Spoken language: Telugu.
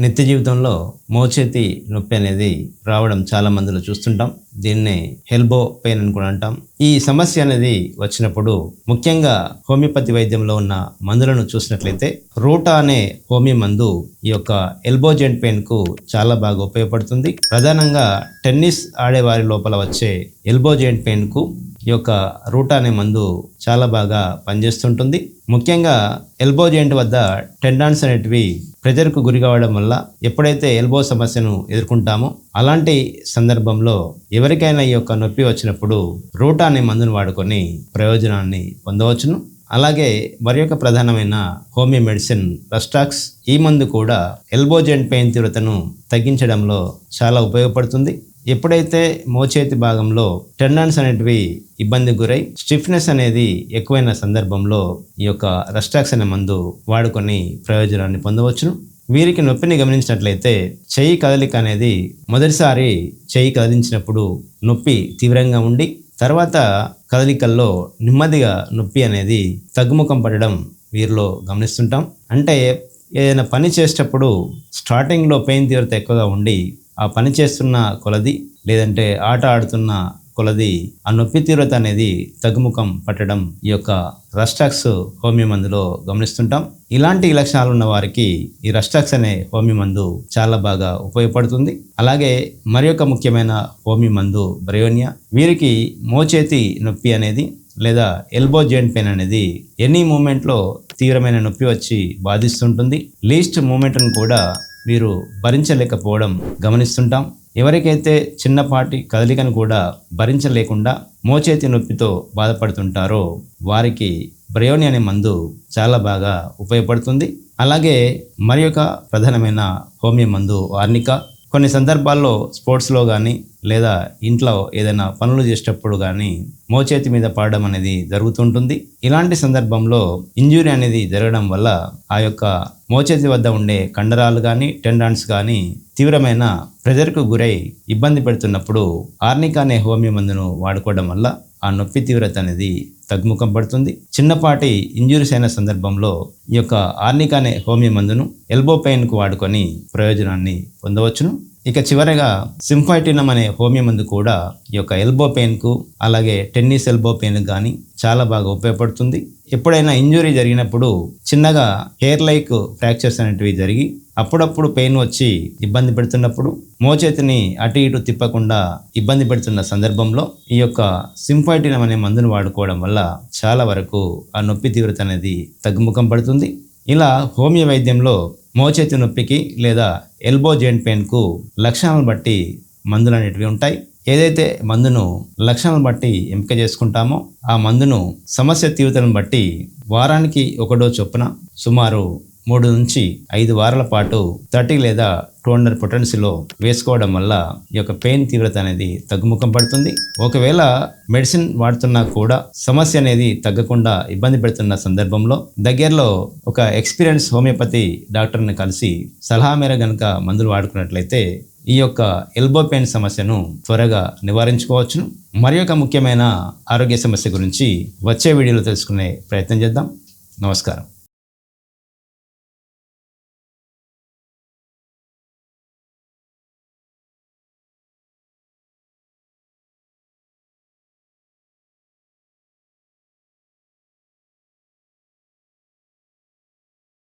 నిత్య జీవితంలో మోచేతి నొప్పి అనేది రావడం చాలా మందిలో చూస్తుంటాం. దీన్నే ఎల్బో పెయిన్ అని కూడా అంటాం. ఈ సమస్య అనేది వచ్చినప్పుడు ముఖ్యంగా హోమియోపతి వైద్యంలో ఉన్న మందులను చూసినట్లయితే రూటా అనే హోమియో మందు ఈ యొక్క ఎల్బో జాయింట్ పెయిన్ కు చాలా బాగా ఉపయోగపడుతుంది. ప్రధానంగా టెన్నిస్ ఆడే వారి లోపల వచ్చే ఎల్బో జాయింట్ పెయిన్ కు ఈ యొక్క రూటా అనే మందు చాలా బాగా పనిచేస్తుంటుంది. ముఖ్యంగా ఎల్బో జాయింట్ వద్ద టెండాన్స్ అనేటివి ప్రెజర్కు గురి కావడం వల్ల ఎప్పుడైతే ఎల్బో సమస్యను ఎదుర్కొంటామో అలాంటి సందర్భంలో ఎవరికైనా ఈ యొక్క నొప్పి వచ్చినప్పుడు రూటా అనే మందును వాడుకొని ప్రయోజనాన్ని పొందవచ్చును. అలాగే మరి యొక్క ప్రధానమైన హోమియో మెడిసిన్ రస్టాక్స్, ఈ మందు కూడా ఎల్బో జాయింట్ పెయిన్ తీవ్రతను తగ్గించడంలో చాలా ఉపయోగపడుతుంది. ఎప్పుడైతే మోచేతి భాగంలో టెండాన్స్ అనేటివి ఇబ్బందికి గురై స్టిఫ్నెస్ అనేది ఎక్కువైన సందర్భంలో ఈ యొక్క రస్టాక్స్ అనే మందు వాడుకొని ప్రయోజనాన్ని పొందవచ్చును. వీరికి నొప్పిని గమనించినట్లయితే చెయ్యి కదలిక అనేది మొదటిసారి చెయ్యి కదిలించినప్పుడు నొప్పి తీవ్రంగా ఉండి తర్వాత కదలికల్లో నెమ్మదిగా నొప్పి అనేది తగ్గుముఖం పడడం వీరిలో గమనిస్తుంటాం. అంటే ఏదైనా పని చేసేటప్పుడు స్టార్టింగ్లో పెయిన్ తీవ్రత ఎక్కువగా ఉండి ఆ పని చేస్తున్న కొలది లేదంటే ఆట ఆడుతున్న కొలది ఆ నొప్పి తీవ్రత అనేది తగ్గుముఖం పట్టడం ఈ యొక్క రస్టాక్స్ హోమియో మందులో గమనిస్తుంటాం. ఇలాంటి లక్షణాలు ఉన్న వారికి ఈ రస్టాక్స్ అనే హోమియో మందు చాలా బాగా ఉపయోగపడుతుంది. అలాగే మరి యొక్క ముఖ్యమైన హోమియో మందు బ్రయోనియా. వీరికి మోచేతి నొప్పి అనేది లేదా ఎల్బో జాయింట్ పెయిన్ అనేది ఎనీ మూమెంట్లో తీవ్రమైన నొప్పి వచ్చి బాధిస్తుంటుంది. లీస్ట్ మూమెంట్ను కూడా వీరు భరించలేకపోవడం గమనిస్తుంటాం. ఎవరికైతే చిన్నపాటి కదలికను కూడా భరించలేకుండా మోచేతి నొప్పితో బాధపడుతుంటారో వారికి బ్రయోనియా అనే మందు చాలా బాగా ఉపయోగపడుతుంది. అలాగే మరి యొక్క ప్రధానమైన హోమియో మందు ఆర్నికా. కొన్ని సందర్భాల్లో స్పోర్ట్స్లో కానీ లేదా ఇంట్లో ఏదైనా పనులు చేసేటప్పుడు కానీ మోచేతి మీద పడడం అనేది జరుగుతుంటుంది. ఇలాంటి సందర్భంలో ఇంజురీ అనేది జరగడం వల్ల ఆ యొక్క మోచేతి వద్ద ఉండే కండరాలు కానీ టెండాన్స్ కానీ తీవ్రమైన ప్రెజర్కు గురై ఇబ్బంది పెడుతున్నప్పుడు ఆర్నికా అనే హోమియో మందును వాడుకోవడం వల్ల ఆ నొప్పి తీవ్రత అనేది తగ్గుముఖం పడుతుంది. చిన్నపాటి ఇంజురీస్ అయిన సందర్భంలో ఈ యొక్క ఆర్నికా అనే హోమియో మందును ఎల్బో పెయిన్కు వాడుకొని ప్రయోజనాన్ని పొందవచ్చును. ఇక చివరగా సింఫైటినం అనే హోమియో మందు కూడా ఈ యొక్క ఎల్బో పెయిన్కు అలాగే టెన్నిస్ ఎల్బో పెయిన్కు కానీ చాలా బాగా ఉపయోగపడుతుంది. ఎప్పుడైనా ఇంజురీ జరిగినప్పుడు చిన్నగా హెయిర్ లైక్ ఫ్రాక్చర్స్ అనేటివి జరిగి అప్పుడప్పుడు పెయిన్ వచ్చి ఇబ్బంది పెడుతున్నప్పుడు మోచేతిని అటు ఇటు తిప్పకుండా ఇబ్బంది పెడుతున్న సందర్భంలో ఈ యొక్క సింఫైటినం అనే మందును వాడుకోవడం వల్ల చాలా వరకు ఆ నొప్పి తీవ్రత అనేది తగ్గుముఖం పడుతుంది. ఇలా హోమియో వైద్యంలో మోచేతి నొప్పికి లేదా ఎల్బో జాయింట్ పెయిన్కు లక్షణాలను బట్టి మందులు అనేటివి ఉంటాయి. ఏదైతే మందును లక్షణాలను బట్టి ఎంపిక చేసుకుంటామో ఆ మందును సమస్య తీవ్రతను బట్టి వారానికి 1 డోసు చొప్పున సుమారు 3 నుంచి 5 వారాల పాటు 30 లేదా 200 పొటెన్సీలో వేసుకోవడం వల్ల ఈ యొక్క పెయిన్ తీవ్రత అనేది తగ్గుముఖం పడుతుంది. ఒకవేళ మెడిసిన్ వాడుతున్నా కూడా సమస్య అనేది తగ్గకుండా ఇబ్బంది పెడుతున్న సందర్భంలో దగ్గరలో ఒక ఎక్స్పీరియన్స్ హోమియోపతి డాక్టర్ని కలిసి సలహా మేర గనుక మందులు వాడుకున్నట్లయితే ఈ యొక్క ఎల్బో పెయిన్ సమస్యను త్వరగా నివారించుకోవచ్చును. మరి ఒక ముఖ్యమైన ఆరోగ్య సమస్య గురించి వచ్చే వీడియోలో తెలుసుకునే ప్రయత్నం చేద్దాం. నమస్కారం.